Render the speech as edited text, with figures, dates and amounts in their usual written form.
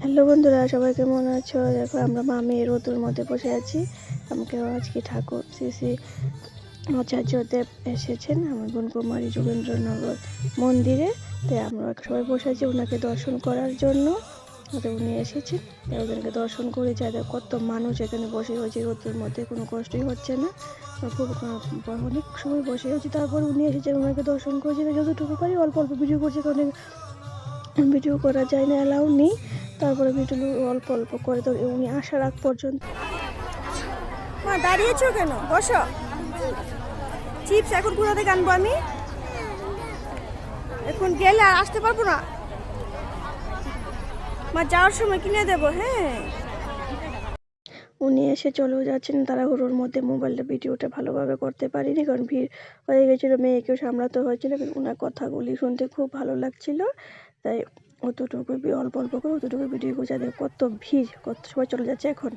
Hello বন্ধুরা, সবাই কেমন আছো? দেখো আমরা মামি রোদুর মধ্যে বসে আছি। আমাকে আজকে ঠাকুর শ্রী শ্রী আচার্যদেব এসেছেন আমার বোনকুমারী যোগেন্দ্রনগর মন্দিরে। তাই আমরা সবাই বসে আছি ওনাকে দর্শন করার জন্য। উনি এসেছেন, তাই ওদেরকে দর্শন করে যাদের কত মানুষ এখানে বসে রয়েছে রোদের মধ্যে, কোনো কষ্টই হচ্ছে না। খুব অনেক সময় বসে হচ্ছে, তারপর উনি এসেছেন, ওনাকে দর্শন করেছি। যতটুকু পারি অল্প অল্প ভিডিও করছি, কারণ ভিডিও করা যায় না, অ্যালাউ নেই। তারপরে ভিডিও অল্প অল্প করে তো উনি আসার আগ পর্যন্ত। মা দাঁড়িয়েছো কেন? বসো। চিপস এখন কোথা থেকে আনবো আমি? এখন গেলে আর আসতে পারবো না। মা যাওয়ার সময় কিনে দেবো। হ্যাঁ, উনি এসে চলেও যাচ্ছেন তাড়াহুড়োর মধ্যে। মোবাইলটা ভিডিওটা ভালোভাবে করতে পারিনি, কারণ ভিড় হয়ে গেছিলো, মেয়েকেও সামলাতে হয়েছিল। কিন্তু ওনার কথাগুলি শুনতে খুব ভালো লাগছিল, তাই অতটুকু অল্প অল্প করে অতটুকু ভিডিও করে। কত ভিড়, কত সবাই চলে যাচ্ছে এখন।